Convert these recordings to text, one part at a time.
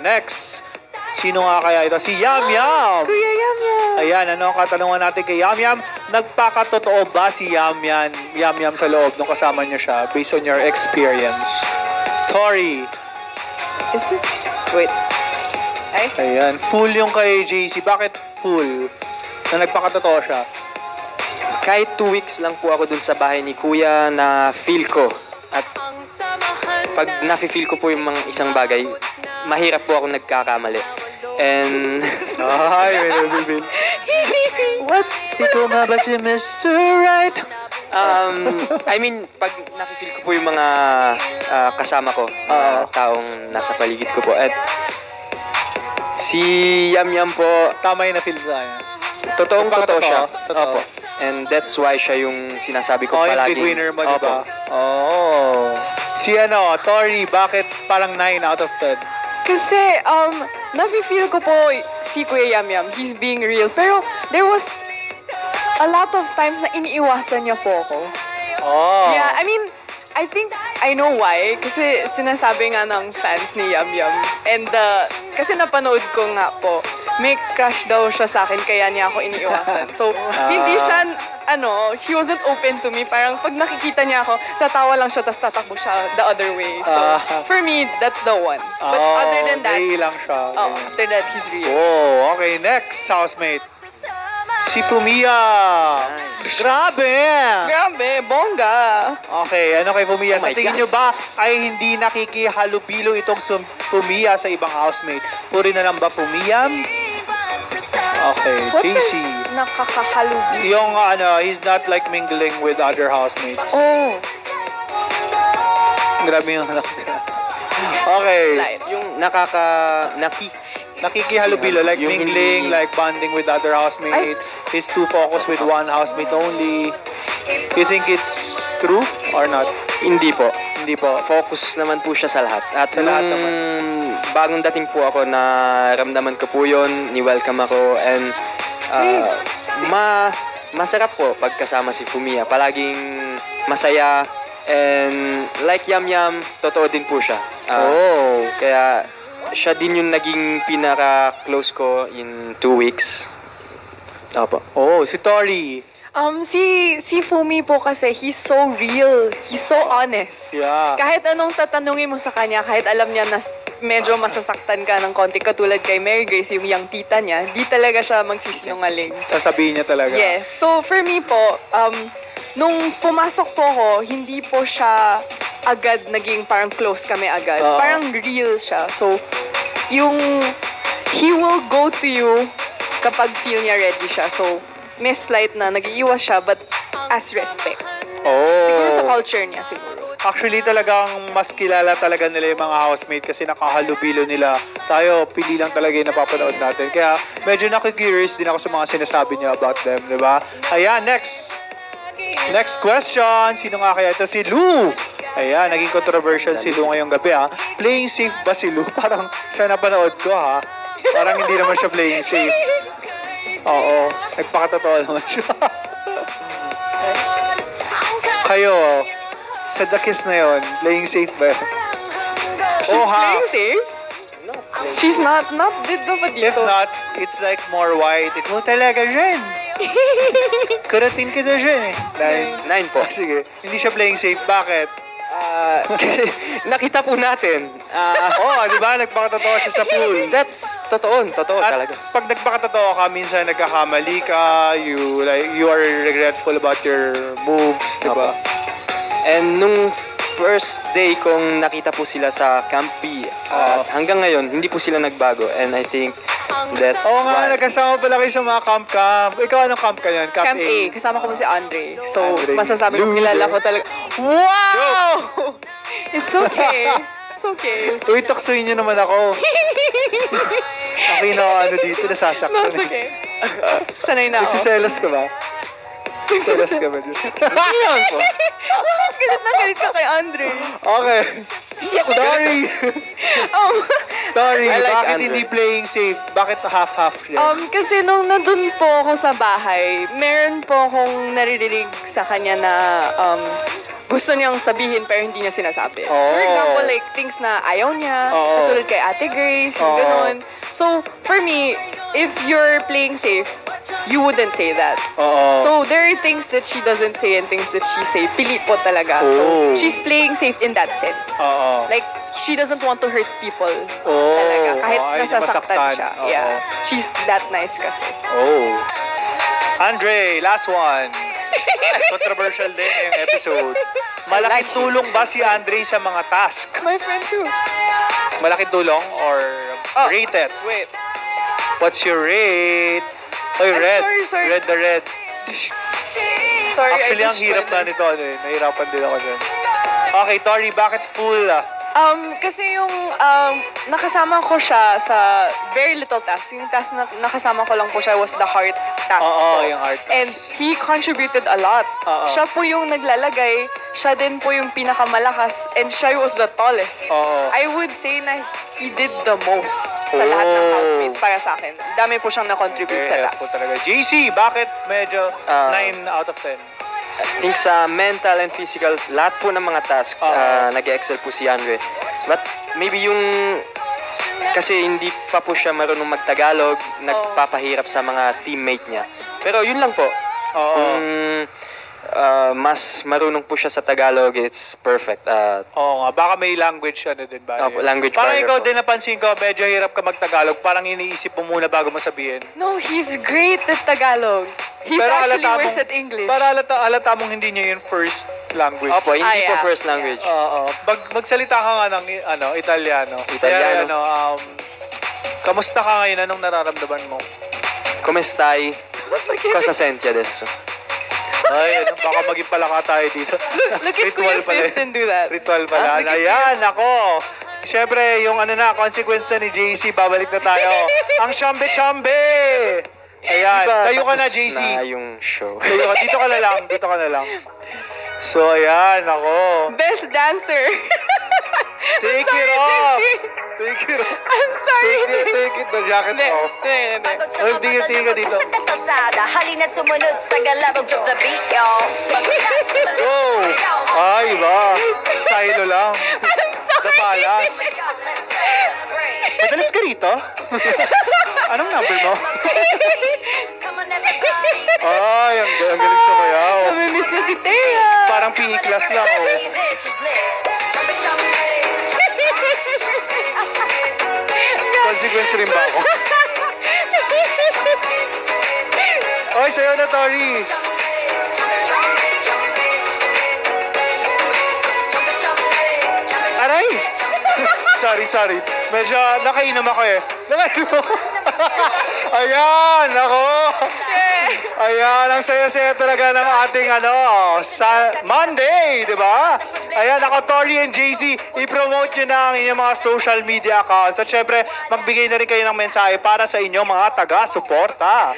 Next. Sino nga kaya ito? Si Yam Yam! Kuya Yam Yam! Ayan, ano ang katanungan natin kay Yam Yam? Nagpakatotoo ba si Yam Yam sa loob nung kasama niyo siya based on your experience? Tori. Is this... Wait. Ay? Ayan, full yung kay JC. Bakit full? Na nagpakatotoo siya? Kahit 2 weeks lang po ako dun sa bahay ni Kuya na feel ko. At pag nafe-feel ko po yung mga isang bagay, mahirap po ako nagkakamali. And... Ay, may What? Ikaw nga ba si Mr. Right? I mean, pag nafe-feel ko po yung mga kasama ko, taong nasa paligid ko po. At si Yam Yam po, Tama yung na-feel sa kanya. totoo siya. Totoo. Opo. And that's why siya yung sinasabi ko Yung palagi. big winner mo, di Opo. ba? Oh. Si Tori, bakit parang 9 out of 10? Kasi, nafe-feel ko po si Kuya Yam Yam. He's being real. Pero, there was a lot of times na iniiwasan niya po ako. Oh. Yeah, I mean, I think I know why. Kasi sinasabi nga ng fans ni Yam Yam. And kasi napanood ko nga po, may crush daw siya sa akin kaya niya ako iniiwasan. So, hindi siya, he wasn't open to me. Parang pag nakikita niya ako, tatawa lang siya, tapos tatakbo siya the other way. So, for me, that's the one. But other than that, May lang siya. after that, he's real. Oh, okay. Next housemate. Si Pumia. Grabe! Grabe, bongga. Okay, ano kay Pumia? Oh Sa my tingin gosh. nyo ba ay hindi nakikihalubilo itong Pumia sa ibang housemate? Puri na lang ba Pumia? Okay, What JC. is nakakakalubi? Yung he's not like mingling with other housemates. Oh, Grabe yung Okay. slight. Yung Nakikihalubilo, like Yung mingling, hindi- like bonding with other housemate. He's too focused with one housemate only. You think it's true or not? Hindi po. Hindi po. Focus naman po siya sa lahat. At Sa lahat nung naman. bagong dating po ako, naramdaman ko po yun, ni-welcome ako, and masarap po pagkasama si Pumia. Palaging masaya, and like Yam Yam, totoo din po siya. Kaya siya din yung naging pinaka-close ko in 2 weeks. Opo. Oh, si Tori. Si Fumi po kasi, he's so real. He's so honest. Yeah. Kahit anong tatanungin mo sa kanya, kahit alam niya na medyo masasaktan ka ng konti, katulad kay Mary Grace, yung tita niya, di talaga siya magsisinungaling. Sasabihin niya talaga. Yes. So, for me po, nung pumasok po ako, hindi po siya agad naging parang close kami agad. Parang real siya. So, he will go to you kapag feel niya ready siya. So, may slight na nag-iiwas siya, but as respect. Siguro sa culture niya, siguro. Actually, talagang mas kilala talaga nila yung mga housemate kasi nakahalubilo nila. Tayo, pili lang talaga yung napapanood natin. Kaya medyo nakikurious din ako sa mga sinasabi niya about them, di ba? Ayan, next. Next question. Sino nga kaya ito? Si Lou. Ayan, naging controversial si Lou ngayong gabi, ha. Playing safe ba si Lou? Parang sa napanood ko, ha. Parang hindi naman siya playing safe. Oo, nagpakatotoo naman siya. Kayo, sa The Kiss na yon, playing safe ba? She's playing safe? She's not dito pa If dito. not, it's like more white. Ikaw talaga rin. Karating kita dyan eh. 9 po. Sige, hindi siya playing safe. Bakit? Kasi nakita po natin. Di ba? Nagpakatotoo siya sa pool. That's totoo At talaga. pag nagpakatotoo ka, minsan nagkakamali ka, you are regretful about your moves, di ba? And nung first day kong nakita po sila sa Camp P, hanggang ngayon, hindi po sila nagbago. And I think that's Oo nga, why. nagkasama pala kayo sa mga camp. Ikaw, anong camp ka yan? Camp A. Kasama ko po si Andre. So, Andre. masasabi ko, Loser. kilala ko talaga. Wow! It's okay. It's okay. Uy, taksuhin niyo naman ako. Ako dito, nasasaktan. No, it's okay. Sanay na ako. Nagsiselos ka ba? Nagsiselos ka ba? Hindi naman po. Galit na galit ka kay Andre. Okay. Sorry. Sorry, I like bakit Andre. hindi playing safe? Bakit half-half yan? Kasi nung nandun po ako sa bahay, meron po akong naririnig sa kanya na gusto niyang sabihin pero hindi niya sinasabi. Oh. For example, like things na ayaw niya, Oo. katulad kay Ate Grace, yung Oo. ganun. So, for me, if you're playing safe, you wouldn't say that. Oo. So, there are things that she doesn't say and things that she say. Pili po talaga. Oh. So, she's playing safe in that sense. Oo. Like, she doesn't want to hurt people Oh. talaga. Kahit Ayaw niya nasasaktan masaktan. siya. Oo. Yeah. She's that nice kasi. Oh. Andre, last one. Controversial din yung episode. Malaking like tulong ba si Andre sa mga task? My friend too. Malaking tulong or Oh. rated? Wait. What's your rate? Oy, Ay, red. sorry. Red the red. Sorry, Actually, I ang just hirap na spoiled it. nito. Ano, eh. Nahirapan din ako dyan. Okay, Tori, bakit full? Kasi yung nakasama ko siya sa very little task. Yung task na nakasama ko lang po siya was the heart task Oo, po. yung heart task. And he contributed a lot. Oo. Siya po yung naglalagay. Siya din po yung pinakamalakas. And siya was the tallest. Oo. I would say na he did the most sa lahat ng Oh. housemates para sa akin. Dami po siyang na-contribute sa Yeah, task. po talaga. JC, bakit medyo Ah. 9 out of 10? I think sa mental and physical, lahat po ng mga task, nag-excel po si Andre. But maybe yung, kasi hindi pa po siya marunong mag-Tagalog, nagpapahirap sa mga teammate niya. Pero yun lang po. Oo. Kung mas marunong po siya sa Tagalog, it's perfect. Oo nga, baka may language ano din ba? Opo, language Parang barrier ikaw po. din napansin ko, medyo hirap ka mag-Tagalog. Parang iniisip mo muna bago mo sabihin. No, he's great at Tagalog. He's actually worse at English. Para halata mong hindi niya yung first language. Opo, hindi po yeah. first language. Oo. Magsalita ka nga ng Italiano. Italiano. Kaya, kamusta ka ngayon? Anong nararamdaman mo? Come stai? Cosa senti adesso? Ay, baka maging palaka tayo dito. Look at Kuya Fifth and do that. Ritual pala. Ayan, ako. Siyempre, yung consequence na ni JC, babalik na tayo. Ang chambe-chambe! Ayan, tayo ka na, tapos JC. na yung show. Tayo ka, dito ka na lang. So, ayan, ako. Best dancer. Take sorry, it off! JC. Take it off! I'm sorry, Take it, the jacket Hindi, off. hindi. Oy, tingin ka dito. Sa kalsada, halina sumunod sa galabang drop the beat, y'all. Oh! Ay, ba? Silo lang. The Palace. Madalas ka rito? Anong number mo? Ay, ang galing sumayaw. Namimiss na si Thea. Parang PE class lang, oh. Consequence rin ba ako? Oy, sayo na, Tori. Aray! sorry. Medyo nakainom ako eh. Nakainom ako. Ayan, ako. Ayan, ang saya-saya talaga ng ating sa Monday, di ba? Ayan, ako, Tori and JC, i-promote nyo na ang inyong mga social media accounts. At syempre, magbigay na rin kayo ng mensahe para sa inyong mga taga-suporta.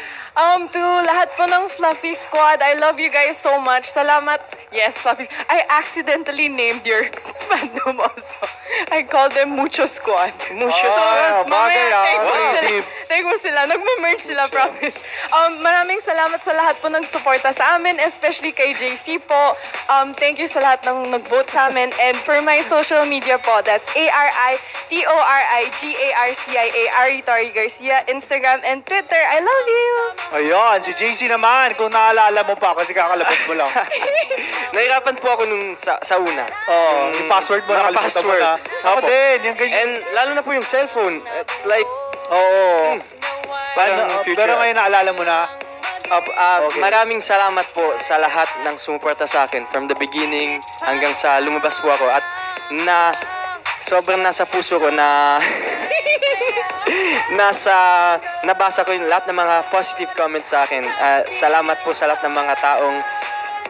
To lahat po ng Fluffy Squad, I love you guys so much. Salamat. Yes, Fluffy. I accidentally named your fandom also. I called them Mucho Squad. Mucho Ah, bagay, mamaya, creative. thank mo sila. Nagme-merge sila, promise. Maraming salamat sa lahat po ng suporta sa amin, especially kay JC po. Thank you sa lahat ng nag-vote sa amin. And for my social media po, that's ARITORIGARCIA, Tori Garcia, Instagram and Twitter. I love you! Ayun, si JC naman, kung naalala mo pa, kasi kakalabas mo lang. Nahirapan po ako nung sa una. Oh, yung password mo, Mga nakalimutan mo password. na. Ako Opo. din, yung ganyan. And lalo na po yung cellphone. It's like, Oo. parang future. Pero ngayon naalala mo na, Okay. maraming salamat po sa lahat ng sumuporta sa akin from the beginning hanggang sa lumabas po ako at sobrang nasa puso ko na nabasa ko yung lahat ng mga positive comments sa akin. Salamat po sa lahat ng mga taong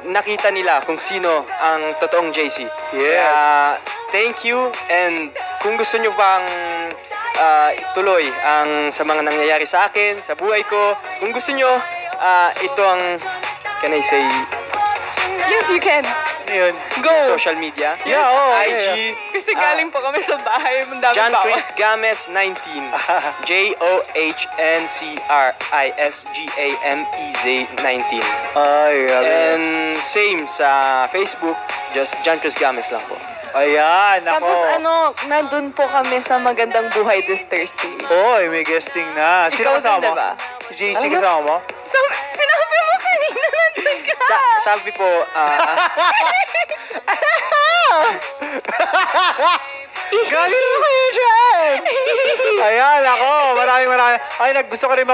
nakita nila kung sino ang totoong JC. Yes. Thank you, and kung gusto nyo pang ituloy sa mga nangyayari sa akin, sa buhay ko, kung gusto nyo, ito ang, can I say, Yes, you can. Yun. Go. Social media. Yeah, oh, IG. Kasi galing po kami sa bahay, ang dami John pa Chris Games 19. JOHNCRISGAMEZ 19. Ay, And same sa Facebook, just John Chris Games lang po. ayan, ako. Tapos nandun po kami sa Magandang Buhay this Thursday. Oy, may guesting na. Sino Ikaw kasama? din, diba? Si JC kasama mo? So, sinabi mo kanina nandun ka. Sabi po, Galing mo kayo dyan! Ayan, ako. Maraming. Ay, gusto ko rin